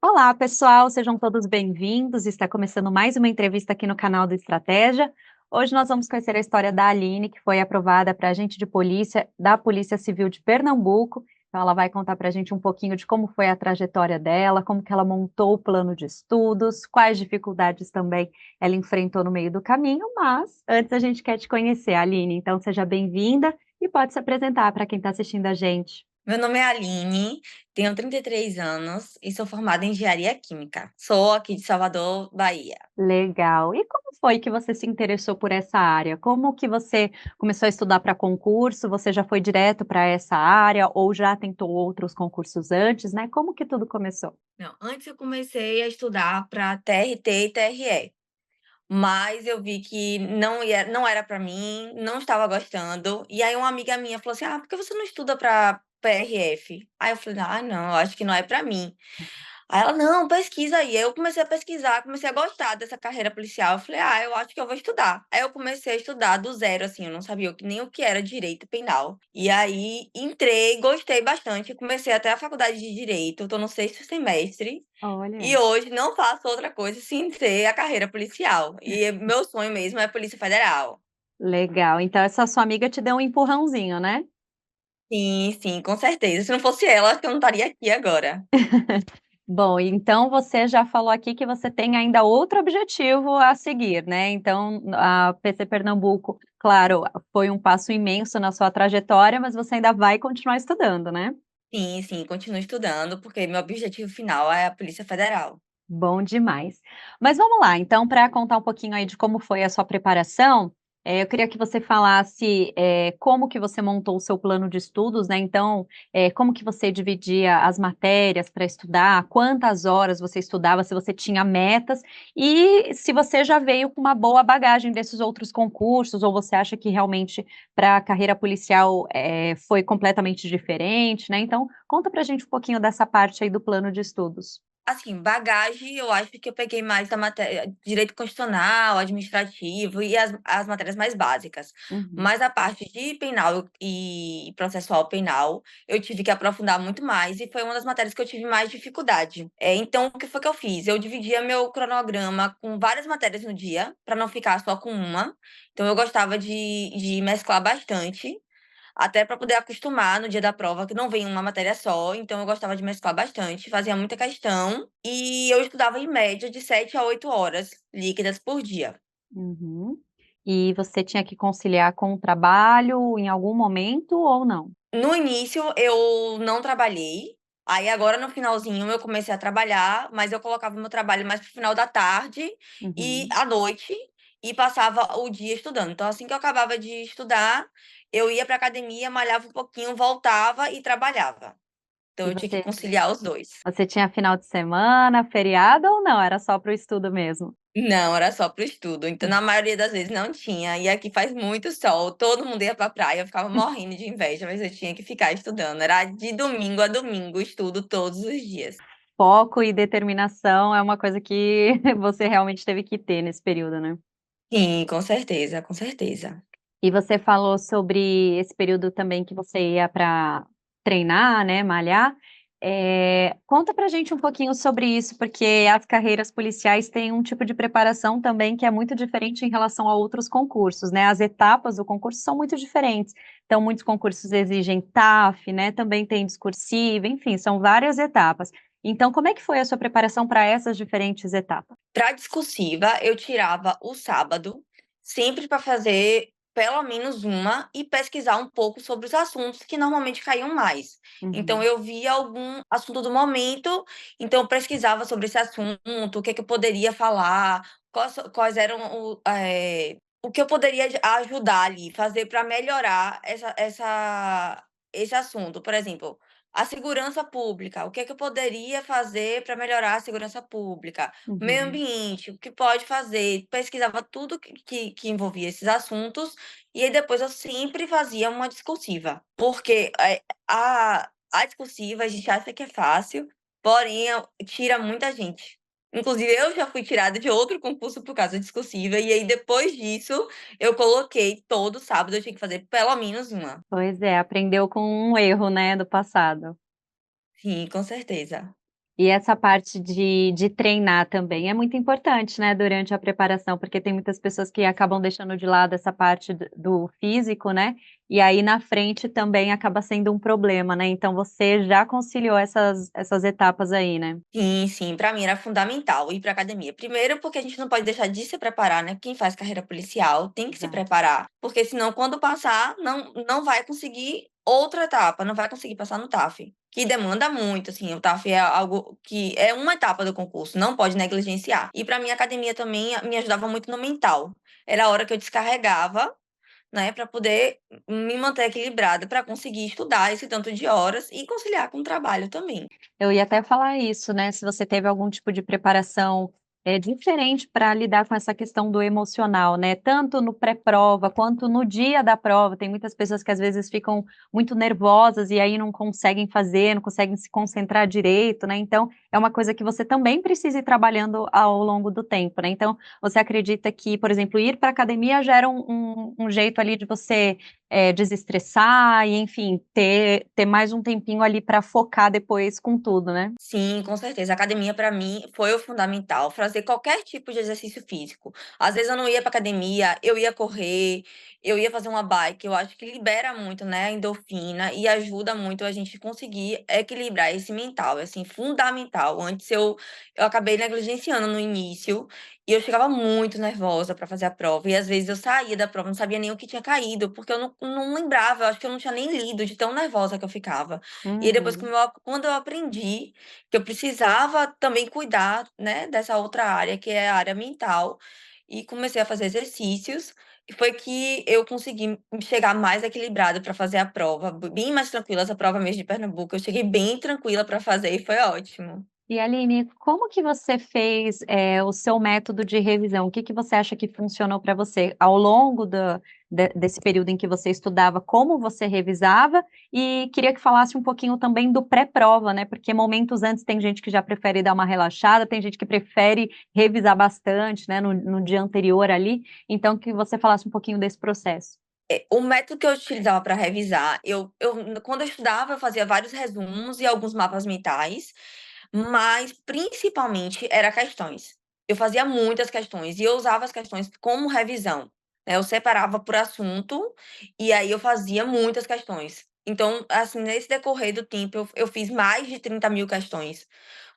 Olá, pessoal, sejam todos bem-vindos. Está começando mais uma entrevista aqui no canal do Estratégia. Hoje nós vamos conhecer a história da Aline, que foi aprovada para agente de polícia da Polícia Civil de Pernambuco. Então, ela vai contar para a gente um pouquinho de como foi a trajetória dela, como que ela montou o plano de estudos, quais dificuldades também ela enfrentou no meio do caminho. Mas antes a gente quer te conhecer, Aline. Então, seja bem-vinda e pode se apresentar para quem está assistindo a gente. Meu nome é Aline, tenho 33 anos e sou formada em engenharia química. Sou aqui de Salvador, Bahia. Legal. E como foi que você se interessou por essa área? Como que você começou a estudar para concurso? Você já foi direto para essa área ou já tentou outros concursos antes, né? Como que tudo começou? Não, antes eu comecei a estudar para TRT e TRE, mas eu vi que não era para mim, não estava gostando. E aí uma amiga minha falou assim: "Ah, por que você não estuda para PRF?" Aí eu falei: "Ah, não, eu acho que não é para mim." Aí ela: "Não, pesquisa aí." Aí eu comecei a pesquisar, comecei a gostar dessa carreira policial. Eu falei: "Ah, eu acho que eu vou estudar." Aí eu comecei a estudar do zero, assim, eu não sabia nem o que era direito penal. E aí entrei, gostei bastante, comecei até a faculdade de direito, tô no sexto semestre, e Olha, hoje não faço outra coisa sem ser a carreira policial. E meu sonho mesmo é a Polícia Federal. legal. Então essa sua amiga te deu um empurrãozinho, né? Sim, sim, com certeza. Se não fosse ela, acho que eu não estaria aqui agora. Bom, então você já falou aqui que você tem ainda outro objetivo a seguir, né? Então a PC Pernambuco, claro, foi um passo imenso na sua trajetória, mas você ainda vai continuar estudando, né? Sim, sim, continuo estudando, porque meu objetivo final é a Polícia Federal. Bom demais. Mas vamos lá, então, para contar um pouquinho aí de como foi a sua preparação, eu queria que você falasse, como que você montou o seu plano de estudos, né, então, como que você dividia as matérias para estudar, quantas horas você estudava, se você tinha metas, e se você já veio com uma boa bagagem desses outros concursos, ou você acha que realmente para a carreira policial, foi completamente diferente, né, então conta pra gente um pouquinho dessa parte aí do plano de estudos. Assim, bagagem, eu acho que eu peguei mais da matéria direito constitucional, administrativo e as matérias mais básicas. Uhum. Mas a parte de penal e processual penal, eu tive que aprofundar muito mais e foi uma das matérias que eu tive mais dificuldade. Então, o que foi que eu fiz? Eu dividia meu cronograma com várias matérias no dia, para não ficar só com uma. Então, eu gostava de mesclar bastante. Até para poder acostumar no dia da prova, que não vem uma matéria só, então eu gostava de mesclar bastante, fazia muita questão, e eu estudava em média de 7 a 8 horas líquidas por dia. Uhum. E você tinha que conciliar com o trabalho em algum momento ou não? No início eu não trabalhei, aí agora no finalzinho eu comecei a trabalhar, mas eu colocava o meu trabalho mais para o final da tarde e Uhum. à noite, e passava o dia estudando. Então assim que eu acabava de estudar, eu ia para academia, malhava um pouquinho, voltava e trabalhava. Então E eu tinha que você conciliar os 2. você tinha final de semana, feriado ou não, era só para o estudo mesmo? Não, era só para o estudo, então na maioria das vezes não tinha, e aqui faz muito sol, todo mundo ia pra praia, eu ficava morrendo de inveja, mas eu tinha que ficar estudando, era de domingo a domingo, estudo todos os dias. Foco e determinação é uma coisa que você realmente teve que ter nesse período, né? Sim, com certeza, com certeza. E você falou sobre esse período também que você ia para treinar, né, malhar. Conta pra gente um pouquinho sobre isso, porque as carreiras policiais têm um tipo de preparação também que é muito diferente em relação a outros concursos, né? As etapas do concurso são muito diferentes. Então, muitos concursos exigem TAF, né? Também tem discursiva, enfim, são várias etapas. Então, como é que foi a sua preparação para essas diferentes etapas? Pra discursiva, eu tirava o sábado, sempre para fazer pelo menos uma e pesquisar um pouco sobre os assuntos que normalmente caíam mais. Então Uhum. eu via algum assunto do momento, então eu pesquisava sobre esse assunto, o que que eu poderia falar, quais eram o que eu poderia ajudar ali, fazer para melhorar esse assunto. Por exemplo, a segurança pública, o que que eu poderia fazer para melhorar a segurança pública? Meio Uhum. ambiente, o que pode fazer? Pesquisava tudo que envolvia esses assuntos, e aí depois eu sempre fazia uma discursiva, porque, a discursiva a gente acha que é fácil, porém tira muita gente. Inclusive eu já fui tirada de outro concurso por causa da discursiva, e aí depois disso eu coloquei todo sábado eu tinha que fazer pelo menos uma. Pois é, aprendeu com um erro, né, do passado. Sim, com certeza. E essa parte de treinar também é muito importante, né, durante a preparação, porque tem muitas pessoas que acabam deixando de lado essa parte do físico, né, e aí na frente também acaba sendo um problema, né, então você já conciliou essas etapas aí, né? Sim, sim, pra mim era fundamental ir pra academia. Primeiro, porque a gente não pode deixar de se preparar, né? Quem faz carreira policial tem que se Exato. preparar, porque senão quando passar, não vai conseguir outra etapa, não vai conseguir passar no TAF, que demanda muito, assim, o TAF é algo que é uma etapa do concurso, não pode negligenciar. E pra mim a academia também me ajudava muito no mental. Era a hora que eu descarregava, né, para poder me manter equilibrada, para conseguir estudar esse tanto de horas e conciliar com o trabalho também. Eu ia até falar isso, né, se você teve algum tipo de preparação, diferente para lidar com essa questão do emocional, né, tanto no pré-prova quanto no dia da prova, tem muitas pessoas que às vezes ficam muito nervosas e aí não conseguem fazer, não conseguem se concentrar direito, né, então é uma coisa que você também precisa ir trabalhando ao longo do tempo, né. Então, você acredita que, por exemplo, ir para academia já era um jeito ali de você desestressar e enfim, ter mais um tempinho ali para focar depois com tudo, né. Sim, com certeza. A academia para mim foi o fundamental, fazer qualquer tipo de exercício físico. Às vezes eu não ia para academia, eu ia correr, eu ia fazer uma bike, eu acho que libera muito, né, a endorfina e ajuda muito a gente conseguir equilibrar esse mental, é assim, fundamental. Antes eu acabei negligenciando no início, e eu chegava muito nervosa para fazer a prova, e às vezes eu saía da prova, não sabia nem o que tinha caído, porque eu não lembrava, eu acho que eu não tinha nem lido de tão nervosa que eu ficava. E aí depois Uhum. quando eu aprendi que eu precisava também cuidar, né, dessa outra área, que é a área mental, e comecei a fazer exercícios, e foi que eu consegui chegar mais equilibrada para fazer a prova, bem mais tranquila, essa prova mesmo de Pernambuco, eu cheguei bem tranquila para fazer e foi ótimo. E Aline, como que você fez, o seu método de revisão? O que que você acha que funcionou para você ao longo desse período em que você estudava, como você revisava? E queria que falasse um pouquinho também do pré-prova, né, porque momentos antes tem gente que já prefere dar uma relaxada, tem gente que prefere revisar bastante, né, no dia anterior ali, então que você falasse um pouquinho desse processo. O método que eu utilizava para revisar, quando eu estudava, eu fazia vários resumos e alguns mapas mentais, mas principalmente era questões. Eu fazia muitas questões e eu usava as questões como revisão, né, eu separava por assunto, e aí eu fazia muitas questões. Então, assim, nesse decorrer do tempo, eu fiz mais de 30.000 questões.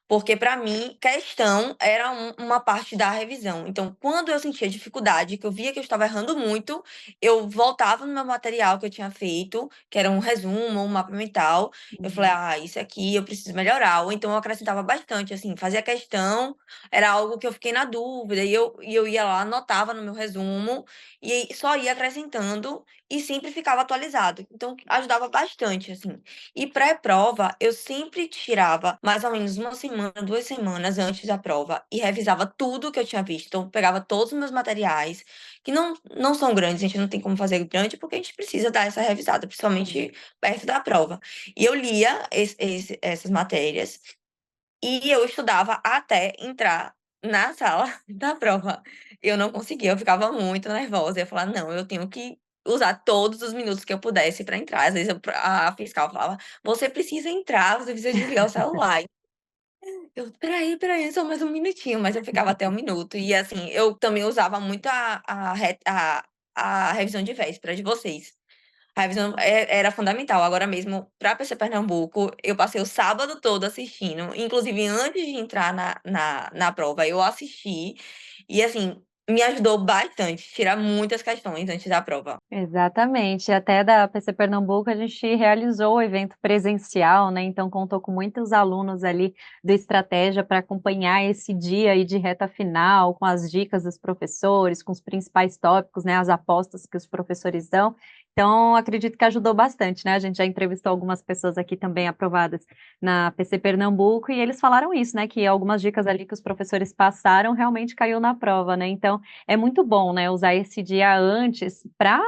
Porque para mim, questão era uma parte da revisão. Então, quando eu sentia dificuldade, que eu via que eu estava errando muito, eu voltava no meu material que eu tinha feito, que era um resumo, um mapa mental. Eu falei: Uhum. "Ah, isso aqui eu preciso melhorar". Ou então eu acrescentava bastante, assim, fazia questão, era algo que eu fiquei na dúvida, e eu ia lá, anotava no meu resumo, e só ia acrescentando e sempre ficava atualizado. Então, ajudava bastante, assim. E pré-prova, eu sempre tirava mais ou menos uma semana, 2 semanas antes da prova e revisava tudo que eu tinha visto. Então, eu pegava todos os meus materiais, que não são grandes, a gente não tem como fazer grande, porque a gente precisa dar essa revisada, Sim. principalmente perto da prova. E eu lia essas matérias e eu estudava até entrar na sala da prova. Eu não conseguia, eu ficava muito nervosa, eu falava: "Não, eu tenho que usar todos os minutos que eu pudesse para entrar". Às vezes a fiscal falava: "Você precisa entrar, você precisa desligar o celular". Eu: espera aí, só mais um minutinho", mas eu ficava até um minuto. E, assim, eu também usava muito a revisão de véspera de vocês. A revisão era fundamental. Agora mesmo, para PC Pernambuco, eu passei o sábado todo assistindo, inclusive antes de entrar na prova, eu assisti e, assim, me ajudou bastante, tirar muitas questões antes da prova. Exatamente, até da PC Pernambuco a gente realizou o evento presencial, né, então contou com muitos alunos ali do Estratégia para acompanhar esse dia aí de reta final, com as dicas dos professores, com os principais tópicos, né, as apostas que os professores dão. Então acredito que ajudou bastante, né, a gente já entrevistou algumas pessoas aqui também aprovadas na PC Pernambuco e eles falaram isso, né, que algumas dicas ali que os professores passaram realmente caiu na prova, né, então é muito bom, né, usar esse dia antes para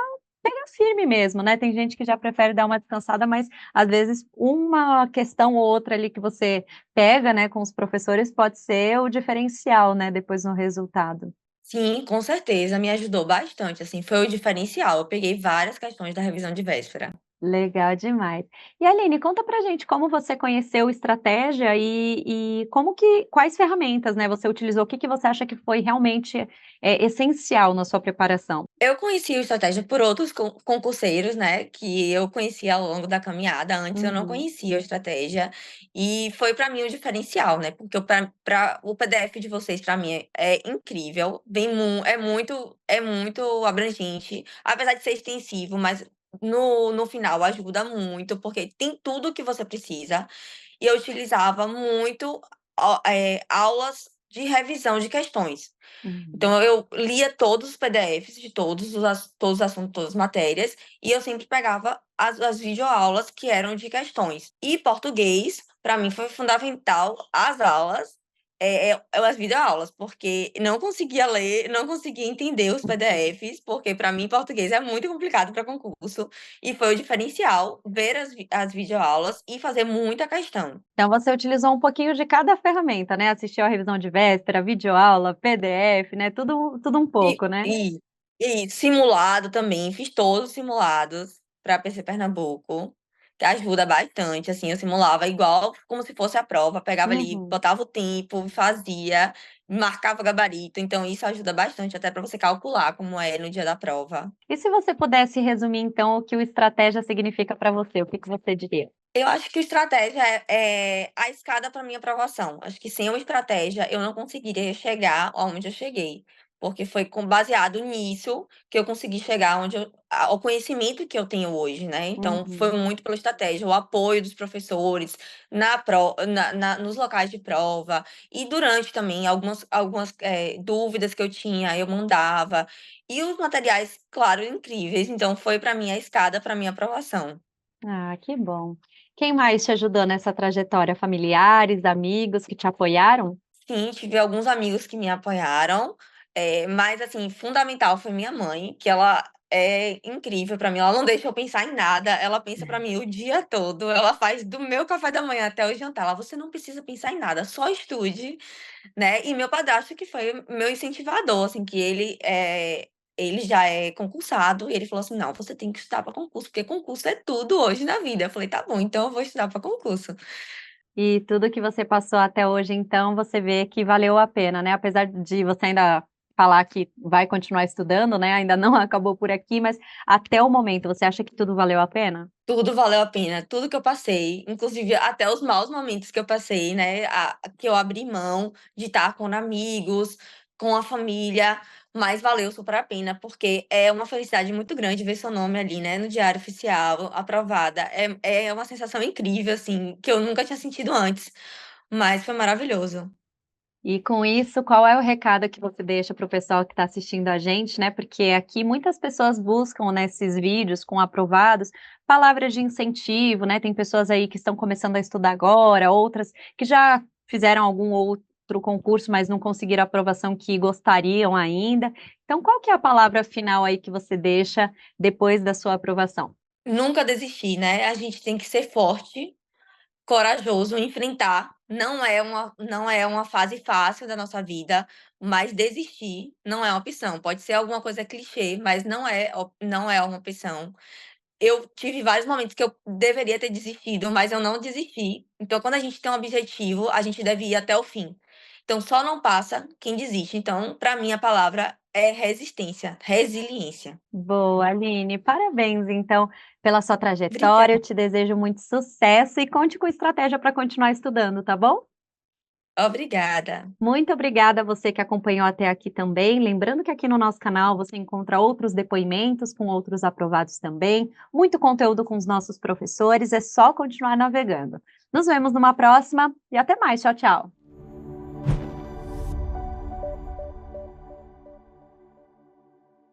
pegar firme mesmo, né, tem gente que já prefere dar uma descansada, mas às vezes uma questão ou outra ali que você pega, né, com os professores pode ser o diferencial, né, depois no resultado. Sim, com certeza, me ajudou bastante, assim, foi o diferencial. Eu peguei várias questões da revisão de véspera. Legal demais. E Aline, conta pra gente como você conheceu estratégia e como que quais ferramentas, né, você utilizou, o que que você acha que foi realmente, essencial na sua preparação? Eu conheci o estratégia por outros concurseiros, né, que eu conheci ao longo da caminhada, antes eu não Uhum, conhecia a estratégia, e foi para mim o diferencial, né, porque o PDF de vocês para mim é incrível, vem é muito abrangente, apesar de ser extensivo, mas no final ajuda muito, porque tem tudo o que você precisa, e eu utilizava muito, aulas de revisão de questões. uhum. Então eu lia todos os PDFs de todos os assuntos, todas as matérias, e eu sempre pegava as videoaulas que eram de questões. E português, para mim foi fundamental as aulas, as videoaulas, porque não conseguia ler, não conseguia entender os PDFs, porque para mim português é muito complicado para concurso, e foi o diferencial ver as videoaulas e fazer muita questão. Então você utilizou um pouquinho de cada ferramenta, né, assistiu a revisão de véspera, videoaula, PDF, né, tudo um E pouco, né? e simulado também, fiz todos os simulados para PC Pernambuco, que ajuda bastante, assim, eu simulava igual como se fosse a prova, pegava ali, Uhum. botava o tempo, fazia, marcava o gabarito, então isso ajuda bastante até para você calcular como é no dia da prova. E se você pudesse resumir então o que o estratégia significa para você, o que que você diria? Eu acho que o estratégia é a escada para minha aprovação. Acho que sem uma estratégia eu não conseguiria chegar aonde eu cheguei, porque foi baseado nisso que eu consegui chegar ao conhecimento que eu tenho hoje, né. Então foi Uhum. muito pela estratégia, o apoio dos professores nos locais de prova e durante também algumas, dúvidas que eu tinha, eu mandava. E os materiais, claro, incríveis, então foi para mim a escada para minha aprovação. Ah, que bom. Quem mais te ajudou nessa trajetória? Familiares, amigos que te apoiaram? Sim, tive alguns amigos que me apoiaram, mas, assim, fundamental foi minha mãe, que ela é incrível pra mim, ela não deixa eu pensar em nada, ela pensa pra mim o dia todo, ela faz do meu café da manhã até o jantar, ela: "Você não precisa pensar em nada, só estude", né. E meu padrasto que foi meu incentivador, assim, que ele já é concursado e ele falou assim: "Não, você tem que estudar pra concurso, porque concurso é tudo hoje na vida". Eu falei: "Tá bom, então eu vou estudar pra concurso". E tudo que você passou até hoje, então, você vê que valeu a pena, né, apesar de você ainda falar que vai continuar estudando, né, ainda não acabou por aqui, mas até o momento, você acha que tudo valeu a pena? Tudo valeu a pena, tudo que eu passei, inclusive até os maus momentos que eu passei, né, que eu abri mão de estar com amigos, com a família, mas valeu super a pena, porque é uma felicidade muito grande ver seu nome ali, né, no diário oficial, aprovada. É uma sensação incrível, assim, que eu nunca tinha sentido antes, mas foi maravilhoso. E com isso, qual é o recado que você deixa para o pessoal que está assistindo a gente, né? Porque aqui muitas pessoas buscam nesses vídeos com aprovados palavras de incentivo, né? Tem pessoas aí que estão começando a estudar agora, outras que já fizeram algum outro concurso, mas não conseguiram a aprovação que gostariam ainda. Então, qual que é a palavra final aí que você deixa depois da sua aprovação? Nunca desistir, né, a gente tem que ser forte, corajoso, enfrentar. Não é uma fase fácil da nossa vida, mas desistir não é uma opção. Pode ser alguma coisa clichê, mas não é uma opção. Eu tive vários momentos que eu deveria ter desistido, mas eu não desisti. Então, quando a gente tem um objetivo, a gente deve ir até o fim. Então, só não passa quem desiste. Então, para mim, a palavra é resistência, resiliência. Boa, Aline. Parabéns, então, pela sua trajetória. Obrigada, Eu te desejo muito sucesso e conte com estratégia para continuar estudando, tá bom? obrigada. Muito obrigada a você que acompanhou até aqui também. Lembrando que aqui no nosso canal você encontra outros depoimentos com outros aprovados também, muito conteúdo com os nossos professores. É só continuar navegando. Nos vemos numa próxima e até mais. Tchau, tchau.